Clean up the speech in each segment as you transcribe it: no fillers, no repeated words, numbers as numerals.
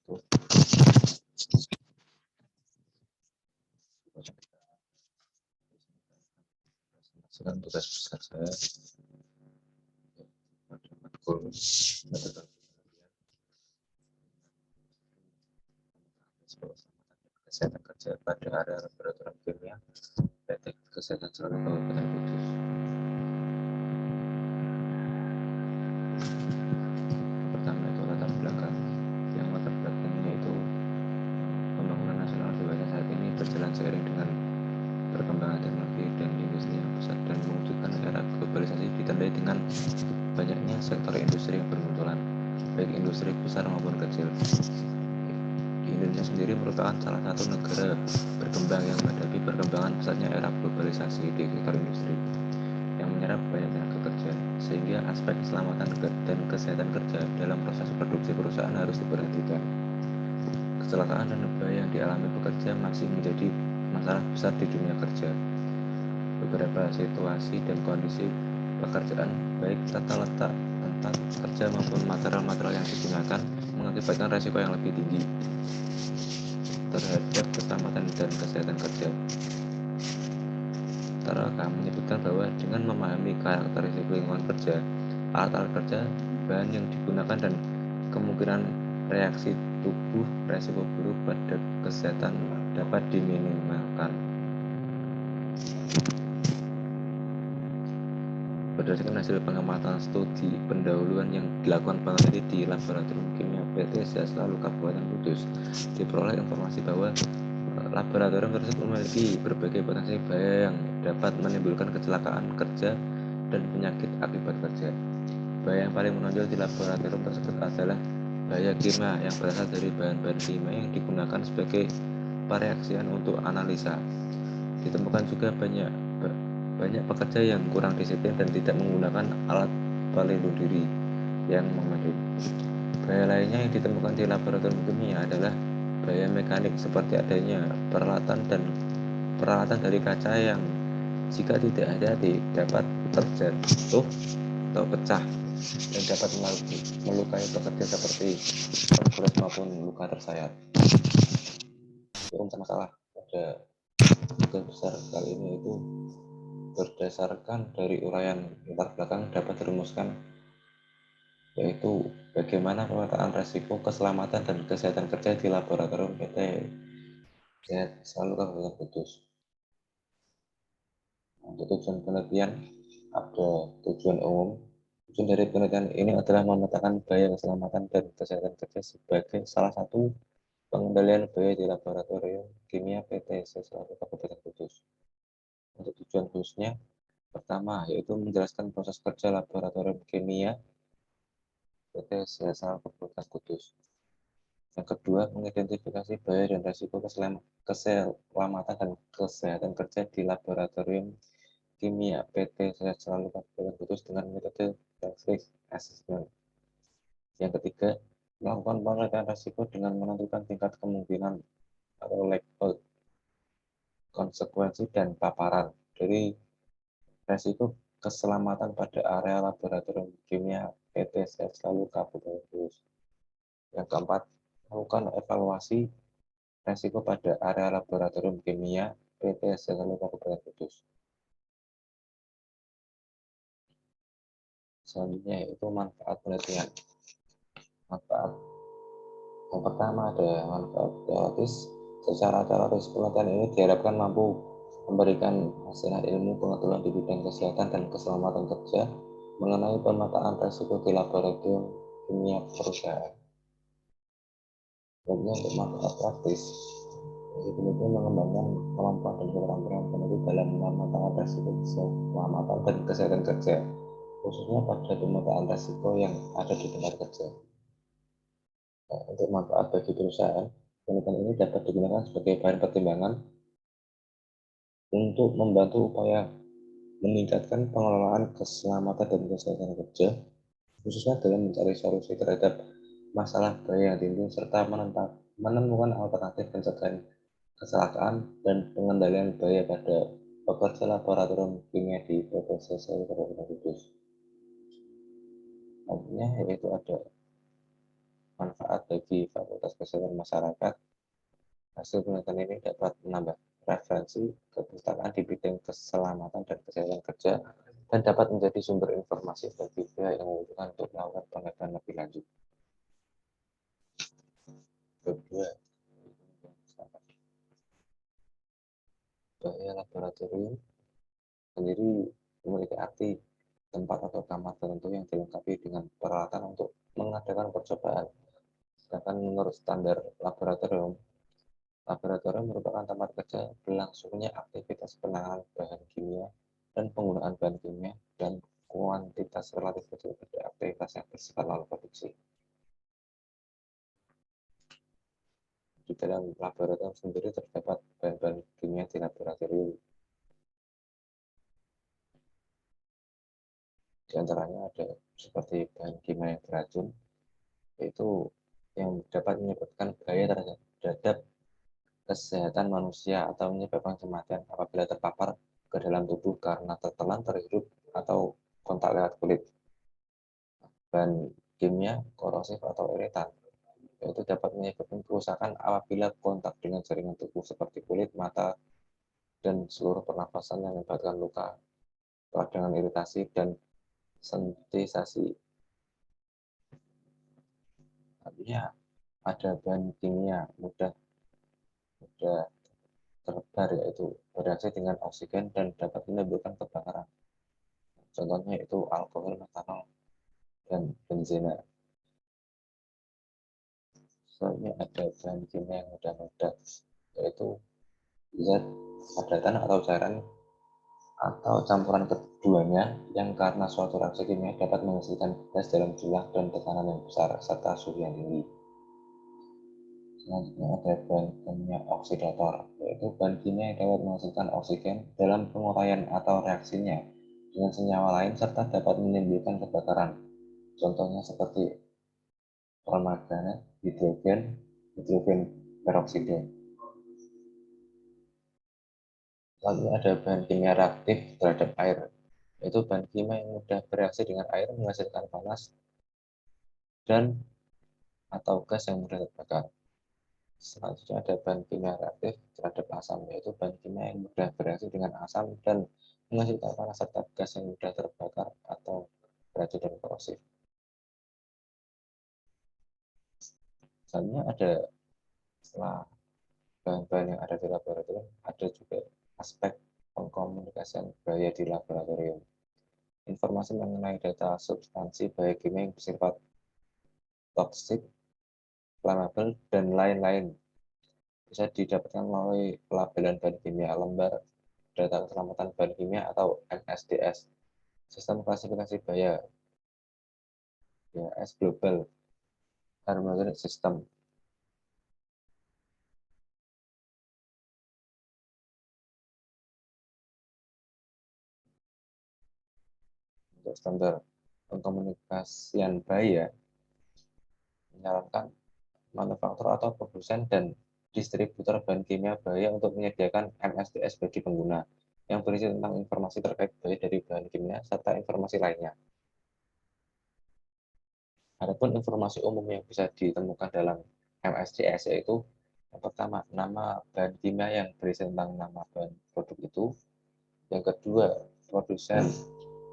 itu sedang tugas besar saya pada matkul kesehatan kerja pada area laboratorium kimia PT Kesehatan Selalu Kabupaten Kudus. Pertama itu latar belakang. Yang latar belakangnya itu pembangunan nasional dewasa saat ini berjalan seiring dengan perkembangan teknologi dan industri yang pesat dan mewujudkan era globalisasi ditandai dengan banyaknya sektor industri yang bermunculan, baik industri besar maupun kecil. Di Indonesia sendiri merupakan salah satu negara berkembang yang menghadapi perkembangan pesatnya era globalisasi di sektor industri yang menyerap banyak tenaga kerja, sehingga aspek keselamatan dan kesehatan kerja dalam proses produksi perusahaan harus diperhatikan. Kecelakaan dan bahaya yang dialami pekerja masih menjadi masalah besar di dunia kerja. Beberapa situasi dan kondisi pekerjaan, baik tata letak tempat kerja maupun material-material yang digunakan, mengakibatkan resiko yang lebih tinggi terhadap keselamatan dan kesehatan kerja. Taraka menyebutkan bahwa dengan memahami karakteristik lingkungan kerja, alat-alat kerja, bahan yang digunakan, dan kemungkinan reaksi tubuh, resiko buruk pada kesehatan dapat diminimalkan. Berdasarkan hasil pengamatan studi pendahuluan yang dilakukan peneliti di Laboratorium Kimia PT Selalu Kabupaten Kudus, diperoleh informasi bahwa laboratorium tersebut memiliki berbagai potensi bahaya yang dapat menimbulkan kecelakaan kerja dan penyakit akibat kerja. Bahaya yang paling menonjol di laboratorium tersebut adalah bahaya kimia yang berasal dari bahan-bahan kimia yang digunakan sebagai pereaksian untuk analisa. Ditemukan juga banyak pekerja yang kurang disiplin dan tidak menggunakan alat pelindung diri yang memadai. Bahaya lainnya yang ditemukan di laboratorium kimia adalah bahaya mekanik seperti adanya peralatan dari kaca yang jika tidak hati-hati dapat terjatuh atau pecah dan dapat melukai pekerja seperti tergores maupun luka tersayat. Untuk masalah pada tugas besar kali ini itu berdasarkan dari uraian latar belakang dapat dirumuskan, yaitu bagaimana pemetaan risiko keselamatan dan kesehatan kerja di laboratorium PT Selalu Kabupaten Kudus. Untuk tujuan penelitian ada tujuan umum. Tujuan dari penelitian ini adalah memetakan bahaya keselamatan dan kesehatan kerja sebagai salah satu pengendalian bahaya di laboratorium kimia PT Selalu Kabupaten Kudus. Untuk tujuan khususnya, pertama yaitu menjelaskan proses kerja laboratorium kimia PT Selalu Kabupaten Kudus. Yang kedua, mengidentifikasi bahaya dan risiko keselamatan dan kesehatan kerja di laboratorium kimia PT Selalu Kabupaten Kudus dengan metode risk assessment. Yang ketiga, melakukan penelitian risiko dengan menentukan tingkat kemungkinan atau level konsekuensi dan paparan dari risiko keselamatan pada area laboratorium kimia PT Selalu Kabupaten Kudus. Yang keempat, melakukan evaluasi risiko pada area laboratorium kimia PT Selalu Kabupaten Kudus. Selanjutnya yaitu manfaat penelitian. Manfaat yang pertama ada manfaat teoritis. Secara teoritis penelitian ini diharapkan mampu memberikan hasil ilmu pengetahuan di bidang kesehatan dan keselamatan kerja mengenai pemetaan risiko di laboratorium kimia perusahaan. Kemudian untuk manfaat praktis, penelitian mengembangkan kemampuan dan keterampilan peneliti dalam memetakan risiko keselamatan dan kesehatan kerja, khususnya pada pemetaan risiko yang ada di tempat kerja. Untuk manfaat bagi perusahaan, penelitian ini dapat digunakan sebagai bahan pertimbangan untuk membantu upaya meningkatkan pengelolaan keselamatan dan kesehatan kerja, khususnya dalam mencari solusi terhadap masalah bahaya yang timbul serta menemukan alternatif pencegahan kecelakaan dan pengendalian bahaya pada pekerja laboratorium kimia di PT Selalu Kabupaten Kudus. Artinya yaitu ada manfaat bagi Fakultas Kesehatan Masyarakat. Hasil penelitian ini dapat menambah referensi kepustakaan di bidang keselamatan dan kesehatan kerja dan dapat menjadi sumber informasi bagi pihak yang membutuhkan untuk melakukan penelitian lebih lanjut. Kedua, bahaya laboratorium sendiri memiliki arti tempat atau kamar tertentu yang dilengkapi dengan peralatan untuk mengadakan percobaan. Sedangkan menurut standar laboratorium merupakan tempat kerja berlangsungnya aktivitas penanganan bahan kimia dan penggunaan bahan kimia dan kuantitas relatif kecil pada aktivitas yang bersifat lalu produksi. Di dalam laboratorium sendiri terdapat bahan-bahan kimia di laboratorium. Di antaranya ada seperti bahan kimia yang beracun, yaitu yang dapat menyebabkan bahaya terhadap kesehatan manusia atau menyebabkan kematian apabila terpapar ke dalam tubuh karena tertelan, terhirup, atau kontak lewat kulit. Bahan kimia korosif atau iritan, yaitu dapat menyebabkan kerusakan apabila kontak dengan jaringan tubuh seperti kulit, mata, dan seluruh pernafasan yang menyebabkan luka, peradangan, iritasi, dan sensitisasi. Artinya ada bahan kimia mudah tersebar, yaitu bereaksi dengan oksigen dan dapat menimbulkan kebakaran. Contohnya itu alkohol, metanol, dan benzena. Soalnya ada bahan kimia yang mudah meledak, yaitu zat padatan atau cairan atau campuran keduanya yang karena suatu reaksi kimia dapat menghasilkan gas dalam jumlah dan tekanan yang besar serta suhu yang tinggi. Selanjutnya ada bahan kimia oksidator, yaitu bahan kimia yang dapat menghasilkan oksigen dalam penguraian atau reaksinya dengan senyawa lain serta dapat menimbulkan kebakaran. Contohnya seperti permanganat, hidrogen peroksida. Lalu ada bahan kimia reaktif terhadap air, yaitu bahan kimia yang mudah bereaksi dengan air menghasilkan panas dan atau gas yang mudah terbakar. Selanjutnya ada bahan kimia reaktif terhadap asam, yaitu bahan kimia yang mudah bereaksi dengan asam dan menghasilkan panas serta gas yang mudah terbakar atau beracun dan korosif. Selanjutnya ada, setelah bahan-bahan yang ada di laboratorium, ada juga aspek pengkomunikasian bahaya di laboratorium. Informasi mengenai data substansi bahaya kimia yang bersifat toksik, flammable, dan lain-lain bisa didapatkan melalui pelabelan bahan kimia, lembar data keselamatan bahan kimia atau MSDS, sistem klasifikasi bahaya BHS Global Harmonic System. Untuk standar pengkomunikasian bahaya menyarankan manufaktur atau produsen dan distributor bahan kimia bahaya untuk menyediakan MSDS bagi pengguna yang berisi tentang informasi terkait bahaya dari bahan kimia serta informasi lainnya. Adapun informasi umum yang bisa ditemukan dalam MSDS yaitu yang pertama, nama bahan kimia yang berisi tentang nama bahan produk itu. Yang kedua, produsen,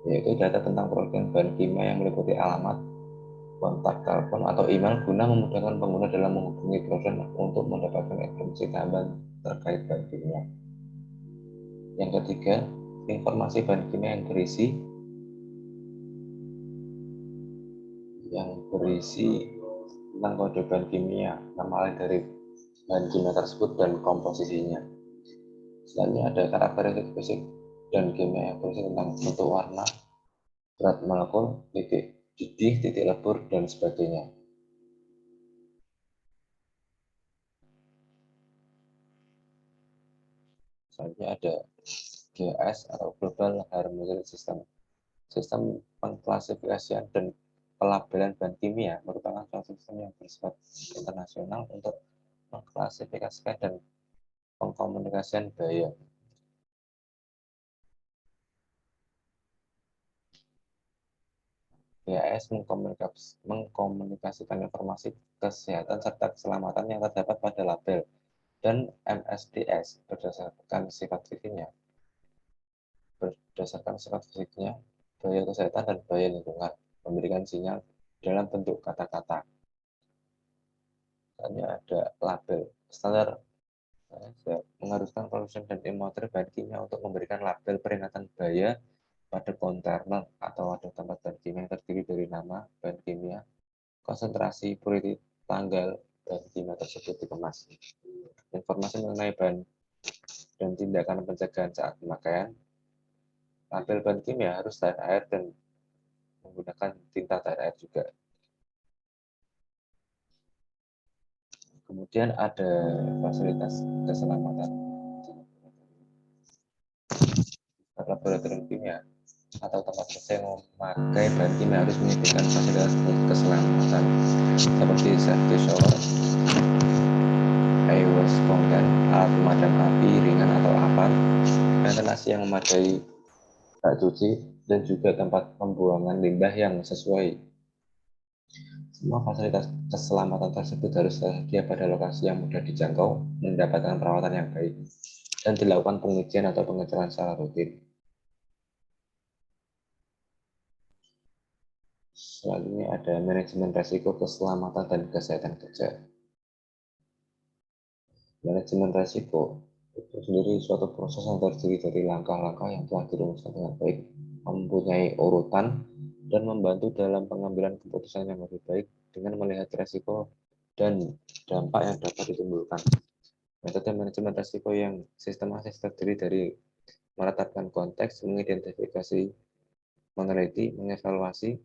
yaitu data tentang produk bahan kimia yang meliputi alamat, kontak telepon atau email guna memudahkan pengguna dalam menghubungi produsen untuk mendapatkan informasi tambahan terkait bahan kimia. Yang ketiga, informasi bahan kimia yang berisi tentang kode bahan kimia, nama lain dari bahan kimia tersebut dan komposisinya. Selanjutnya ada karakteristik fisik dan kimia yang berisi tentang bentuk, warna, berat molekul, titik didih, titik lebur, dan sebagainya. Selanjutnya ada GHS atau Global Harmonic System. Sistem pengklasifikasian dan pelabelan bahan kimia merupakan suatu sistem yang bersifat internasional untuk mengklasifikasikan dan pengkomunikasian bahaya. BAS mengkomunikasikan informasi kesehatan serta keselamatan yang terdapat pada label, dan MSDS berdasarkan sifat fisiknya, bahaya kesehatan dan bahaya lingkungan, memberikan sinyal dalam bentuk kata-kata. Misalnya ada label standar mengharuskan produsen dan importer bahan kimia untuk memberikan label peringatan bahaya pada kontainer atau ada tempat bahan kimia yang terdiri dari nama bahan kimia, konsentrasi, purity, tanggal bahan kimia tersebut dikemas. Informasi mengenai bahan dan tindakan pencegahan saat pemakaian. Label bahan kimia harus tahan air dan menggunakan tinta tahan air juga. Kemudian ada fasilitas keselamatan. Laboratorium kimia atau tempat kerja yang memakai bahan kimia harus menyediakan fasilitas keselamatan seperti safety shower, airways fountain, alat pemadam api ringan atau APAT, ventilasi yang memadai, bak cuci, dan juga tempat pembuangan limbah yang sesuai. Semua fasilitas keselamatan tersebut harus tersedia pada lokasi yang mudah dijangkau, mendapatkan perawatan yang baik, dan dilakukan pengujian atau pengecekan secara rutin. Selanjutnya ada manajemen risiko keselamatan dan kesehatan kerja. Manajemen risiko itu sendiri suatu proses yang terdiri dari langkah-langkah yang telah dirumuskan dengan baik, mempunyai urutan, dan membantu dalam pengambilan keputusan yang lebih baik dengan melihat risiko dan dampak yang dapat ditimbulkan. Metode manajemen risiko yang sistematis terdiri dari menetapkan konteks, mengidentifikasi, meneliti, mengevaluasi,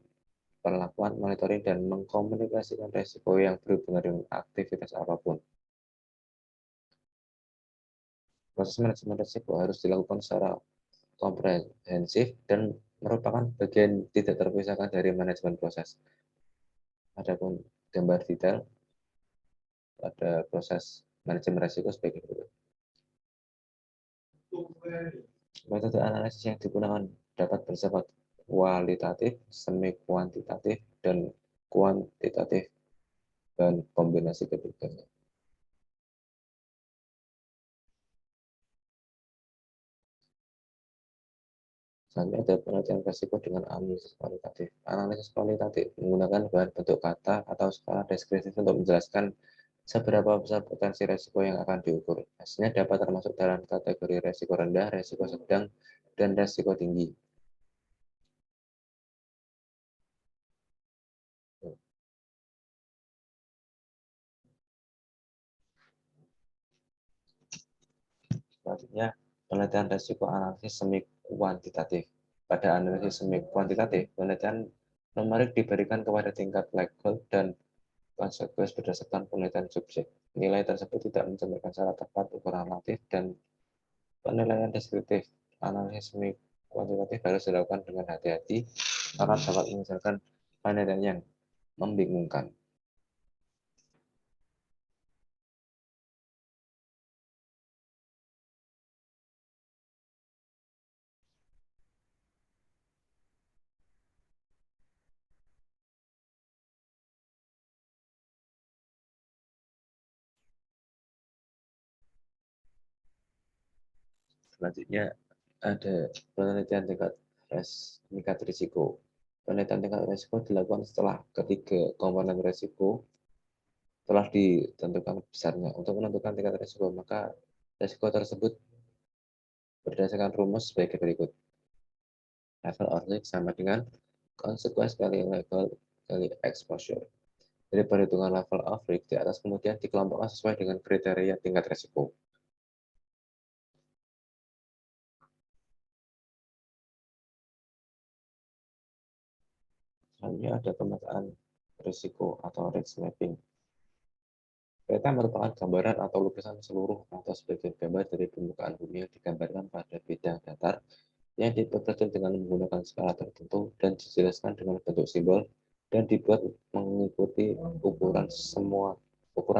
perlakuan, monitoring, dan mengkomunikasikan risiko yang berhubungan dengan aktivitas apapun. Proses manajemen risiko harus dilakukan secara komprehensif dan merupakan bagian tidak terpisahkan dari manajemen proses. Adapun gambar detail pada proses manajemen risiko sebagai berikut. Metode analisis yang digunakan dapat bersifat kualitatif, semi kuantitatif, dan kuantitatif, dan kombinasi ketiganya. Selanjutnya ada penelitian risiko dengan analisis kualitatif. Analisis kualitatif menggunakan bahan bentuk kata atau skala deskriptif untuk menjelaskan seberapa besar potensi risiko yang akan diukur. Hasilnya dapat termasuk dalam kategori risiko rendah, risiko sedang, dan risiko tinggi. Selanjutnya, penelitian risiko analisis semi kuantitatif. Pada analisis semi kuantitatif, penelitian numerik diberikan kepada tingkat legal dan konsekuensi berdasarkan penelitian subjek. Nilai tersebut tidak mencerminkan secara tepat ukuran relatif dan penilaian deskriptif. Analisis semi kuantitatif harus dilakukan dengan hati-hati karena dapat menghasilkan penilaian yang membingungkan. Selanjutnya ada penelitian tingkat risiko. Penelitian tingkat risiko dilakukan setelah ketiga komponen risiko telah ditentukan besarnya. Untuk menentukan tingkat risiko, maka risiko tersebut berdasarkan rumus sebagai berikut. Level of risk sama dengan konsekuensi kali level kali exposure. Dari perhitungan level of risk di atas kemudian dikelompokkan sesuai dengan kriteria tingkat risiko. Selanjutnya ada pemetaan risiko atau risk mapping. Peta merupakan gambaran atau lukisan seluruh atau sebagian gambar dari permukaan bumi yang digambarkan pada bidang datar yang diperkecil dengan menggunakan skala tertentu dan dijelaskan dengan bentuk simbol dan dibuat mengikuti ukuran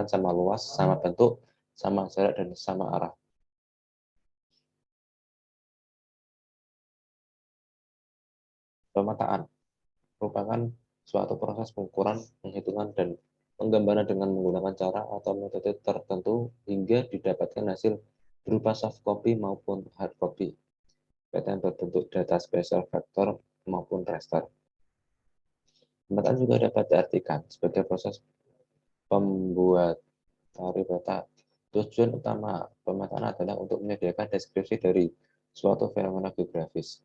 sama luas, sama bentuk, sama jarak, dan sama arah. Pemetaan merupakan suatu proses pengukuran, penghitungan, dan penggambaran dengan menggunakan cara atau metode tertentu hingga didapatkan hasil berupa soft copy maupun hard copy. Peta yang berbentuk data spesial vektor maupun raster. Pemetaan juga dapat diartikan sebagai proses pembuat teori peta. Tujuan utama pemetaan adalah untuk menyediakan deskripsi dari suatu fenomena geografis.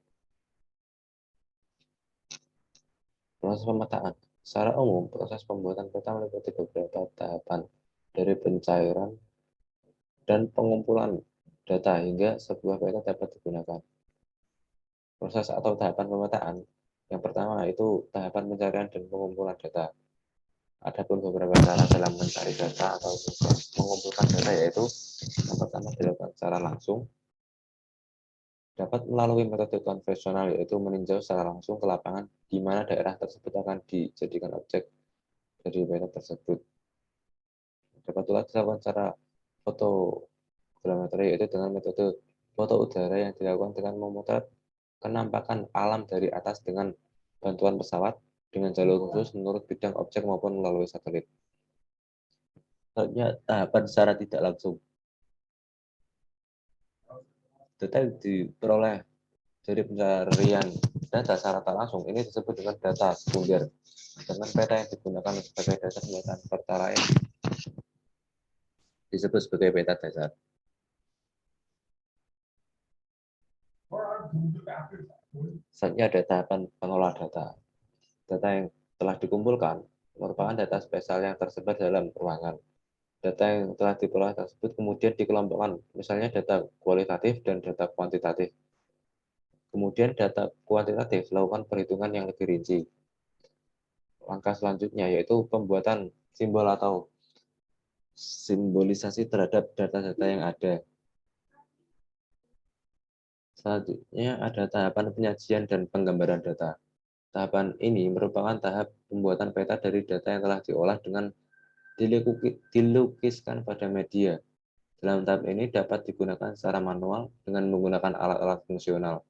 Proses pemetaan. Secara umum, proses pembuatan peta meliputi beberapa tahapan dari pencairan dan pengumpulan data hingga sebuah peta dapat digunakan. Proses atau tahapan pemetaan. Yang pertama itu tahapan pencarian dan pengumpulan data. Adapun beberapa cara dalam mencari data atau juga mengumpulkan data yaitu yang pertama dilakukan secara langsung, dapat melalui metode konvensional yaitu meninjau secara langsung ke lapangan di mana daerah tersebut akan dijadikan objek dari peta tersebut. Dapat pula dilakukan secara fotogrametri yaitu dengan metode foto udara yang dilakukan dengan memotret kenampakan alam dari atas dengan bantuan pesawat dengan jalur khusus menurut bidang objek maupun melalui satelit. Selanjutnya tahapan secara tidak langsung. Data yang diperoleh dari pencarian data secara tak langsung ini disebut dengan data sekunder. Dengan peta yang digunakan sebagai dasar pemetaan perkara lain disebut sebagai peta dasar. Selanjutnya ada tahapan pengolah data. Data yang telah dikumpulkan merupakan data spesial yang tersebar dalam ruangan. Data yang telah diperoleh tersebut kemudian dikelompokkan, misalnya data kualitatif dan data kuantitatif. Kemudian data kuantitatif lakukan perhitungan yang lebih rinci. Langkah selanjutnya yaitu pembuatan simbol atau simbolisasi terhadap data-data yang ada. Selanjutnya ada tahapan penyajian dan penggambaran data. Tahapan ini merupakan tahap pembuatan peta dari data yang telah diolah dengan dilukiskan pada media. Dalam tahap ini dapat digunakan secara manual dengan menggunakan alat-alat fungsional.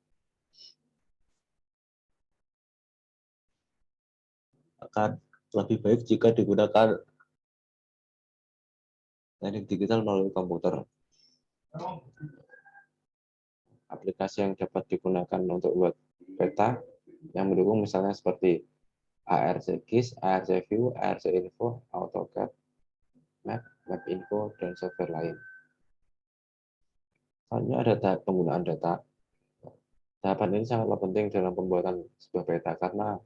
Akan lebih baik jika digunakan teknik digital melalui komputer. Aplikasi yang dapat digunakan untuk buat peta yang mendukung misalnya seperti ARCGIS, ARCView, ARCinfo, AutoCAD, Map, MapInfo, dan software lain. Selanjutnya ada tahap penggunaan data. Tahapan ini sangatlah penting dalam pembuatan sebuah peta karena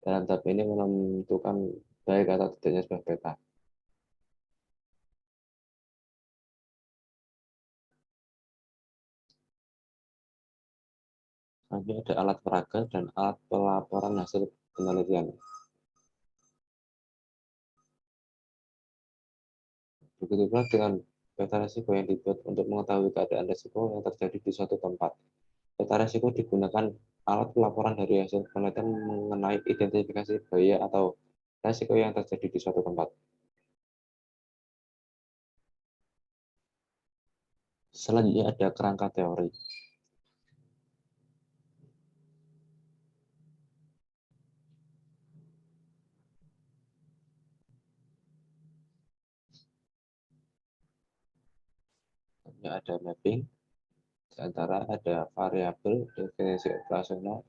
dalam tahap ini menentukan baik atau tidaknya sebuah peta. Selanjutnya ada alat peraga dan alat pelaporan hasil penelitian. Begitu pula dengan peta risiko yang dibuat untuk mengetahui keadaan risiko yang terjadi di suatu tempat. Peta risiko digunakan alat pelaporan dari hasil penelitian mengenai identifikasi bahaya atau risiko yang terjadi di suatu tempat. Selanjutnya ada kerangka teori. Selanjutnya ada mapping. Di antara ada variabel, definisi operasional,